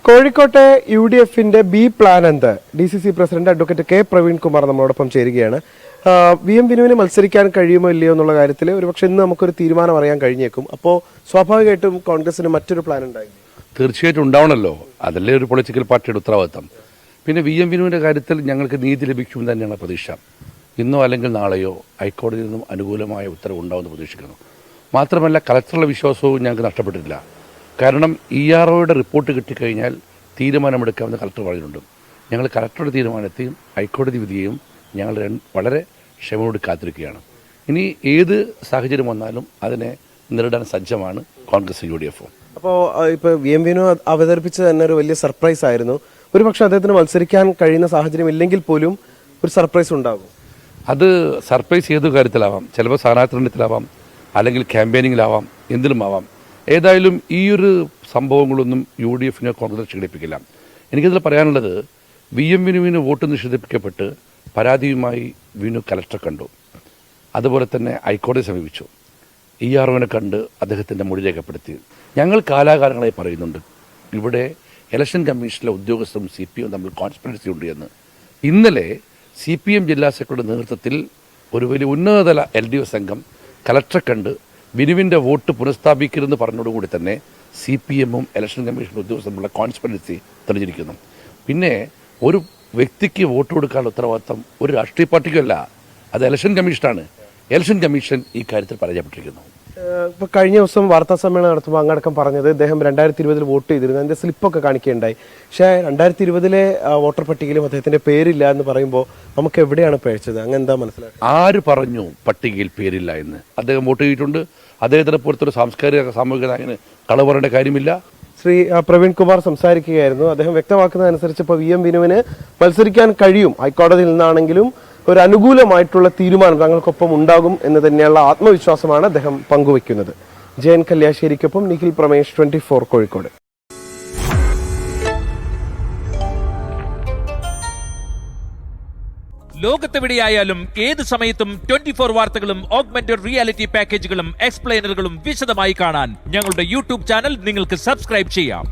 കോഴിക്കോട്ടെ UDFന്റെ B plan എന്ത്? DCC president advocate K Praveen Kumar നമ്മളോടൊപ്പം ചേരുകയാണ്. VM വിനുവിന് മത്സരിക്കാൻ കഴിയുമോ ഇല്ലയോ എന്നുള്ള കാര്യത്തിൽ ഒരുപക്ഷെ ഇന്ന് നമുക്കൊരു തീരുമാനം അറിയാൻ കഴിഞ്ഞേക്കും. അപ്പോൾ സ്വാഭാവികമായിട്ടും കോൺഗ്രസിന് മറ്റൊരു പ്ലാൻ ഉണ്ടായിരുന്നു. തീർച്ചയായിട്ടും ഉണ്ടാവണമല്ലോ. അതല്ലേ ഒരു പൊളിറ്റിക്കൽ പാർട്ടിയുടെ ഉത്തരവാദിത്തം. പിന്നെ VM വിനുവിന്റെ കാര്യത്തിൽ ഞങ്ങൾക്ക് നീതി ലഭിക്കുമെന്ന് തന്നെയാണ് പ്രതീക്ഷ. ഇന്നോ അല്ലെങ്കിൽ നാളെയോ ഹൈക്കോടതിയിൽ നിന്നും അനുകൂലമായ ഉത്തരവ് ഉണ്ടാവുമെന്ന് പ്രതീക്ഷിക്കുന്നു. മാത്രമല്ല കളക്ടറുടെ വിശ്വാസവും ഞങ്ങൾക്ക് നഷ്ടപ്പെട്ടിട്ടില്ല. കാരണം EROയുടെ റിപ്പോർട്ട് കിട്ടിക്കഴിഞ്ഞാൽ തീരുമാനമെടുക്കാമെന്ന് കളക്ടർ പറഞ്ഞിട്ടുണ്ട്. ഞങ്ങൾ കളക്ടറുടെ തീരുമാനത്തെയും ഹൈക്കോടതി വിധിയെയും ഞങ്ങൾ വളരെ ക്ഷമയോട് കാത്തിരിക്കുകയാണ്. ഇനി ഏത് സാഹചര്യം വന്നാലും അതിനെ നേരിടാൻ സജ്ജമാണ് കോൺഗ്രസ് UDF. അപ്പോൾ ഇപ്പോൾ VM വിനു അവതരിപ്പിച്ചത് തന്നെ ഒരു വലിയ സർപ്രൈസ് ആയിരുന്നു. ഒരുപക്ഷെ അദ്ദേഹത്തിന് മത്സരിക്കാൻ കഴിയുന്ന സാഹചര്യം ഇല്ലെങ്കിൽ പോലും ഒരു സർപ്രൈസ് ഉണ്ടാകും. അത് സർപ്രൈസ് ഏത് കാര്യത്തിലാവാം. ചിലപ്പോൾ സ്ഥാനാർത്ഥിത്വത്തിലാവാം, അല്ലെങ്കിൽ ക്യാമ്പയിനിങ്ങിലാവാം, എന്തിലുമാവാം. ഏതായാലും ഈ ഒരു സംഭവങ്ങളൊന്നും UDFനെ കോൺഗ്രസ് ക്ഷീണിപ്പിക്കില്ല. എനിക്കതിൽ പറയാനുള്ളത്, VM വിനുവിന് വോട്ട് നിഷേധിപ്പിക്കപ്പെട്ട് പരാതിയുമായി വിനു കലക്ടറെ കണ്ടു. അതുപോലെ തന്നെ ഹൈക്കോടതി സമീപിച്ചു. EROനെ കണ്ട് അദ്ദേഹത്തിൻ്റെ മൊഴി രേഖപ്പെടുത്തി. ഞങ്ങൾ കാലാകാലങ്ങളായി പറയുന്നുണ്ട്, ഇവിടെ ഇലക്ഷൻ കമ്മീഷനിലെ ഉദ്യോഗസ്ഥരും CPM തമ്മിൽ കോൺസ്പിറസി ഉണ്ട് എന്ന്. ഇന്നലെ CPM ജില്ലാ സെക്രട്ടറിയുടെ നേതൃത്വത്തിൽ ഒരു വലിയ ഉന്നതതല LDF സംഘം കലക്ടറെ കണ്ട് വിനുവിൻ്റെ വോട്ട് പുനഃസ്ഥാപിക്കരുതെന്ന് പറഞ്ഞതോടുകൂടി തന്നെ CPMഉം ഇലക്ഷൻ കമ്മീഷൻ ഉദ്യോഗസ്ഥരുമുള്ള കോൺസ്പിറസി തെളിഞ്ഞിരിക്കുന്നു. പിന്നെ ഒരു വ്യക്തിക്ക് വോട്ട് കൊടുക്കാനുള്ള ഉത്തരവാദിത്തം ഒരു രാഷ്ട്രീയ പാർട്ടിക്കല്ല, അത് ഇലക്ഷൻ കമ്മീഷനാണ്. ഇലക്ഷൻ കമ്മീഷൻ ഈ കാര്യത്തിൽ പരാജയപ്പെട്ടിരിക്കുന്നു. ഇപ്പോൾ കഴിഞ്ഞ ദിവസം വാർത്താ സമ്മേളനം നടത്തുമ്പോൾ അങ്ങടക്കം പറഞ്ഞത് ഇദ്ദേഹം 2020 വോട്ട് ചെയ്തിരുന്നു, അതിൻ്റെ സ്ലിപ്പൊക്കെ കാണിക്കുകയുണ്ടായി. പക്ഷേ 2020 വോട്ടർ പട്ടികയിലും അദ്ദേഹത്തിന്റെ പേരില്ല എന്ന് പറയുമ്പോൾ നമുക്ക് എവിടെയാണ് പിഴച്ചത്? അങ്ങനെ എന്താ മനസ്സിലാക്കുക? ആര് പറഞ്ഞു പട്ടികയിൽ പേരില്ല എന്ന്? അദ്ദേഹം വോട്ട് ചെയ്തിട്ടുണ്ട്. അദ്ദേഹത്തിനെ പുറത്തൊരു സാമൂഹിക നായകന് കളവ് പറയേണ്ട കാര്യമില്ല. ശ്രീ പ്രവീൺ കുമാർ സംസാരിക്കുകയായിരുന്നു. അദ്ദേഹം വ്യക്തമാക്കുന്നതനുസരിച്ച് ഇപ്പോൾ VM വിനുവിന് മത്സരിക്കാൻ കഴിയും. ഹൈക്കോടതിയിൽ നിന്നാണെങ്കിലും ഒരു അനുകൂലമായിട്ടുള്ള തീരുമാനം തങ്ങൾക്കൊപ്പം ഉണ്ടാകും എന്ന് തന്നെയുള്ള ആത്മവിശ്വാസമാണ് അദ്ദേഹം പങ്കുവയ്ക്കുന്നത്. ജയൻ കല്യാശ്ശേരിക്കൊപ്പം നിഖിൽ പ്രമേഷ്, 24 കോഴിക്കോട്. ലോകത്തെവിടെയായാലും ഏത് സമയത്തും 24 വാർത്തകളും ഓഗ്മെന്റഡ് റിയാലിറ്റി പാക്കേജുകളും എക്സ്പ്ലെയിനറുകളും വിശദമായി കാണാൻ ഞങ്ങളുടെ YouTube ചാനൽ നിങ്ങൾക്ക് സബ്സ്ക്രൈബ് ചെയ്യാം.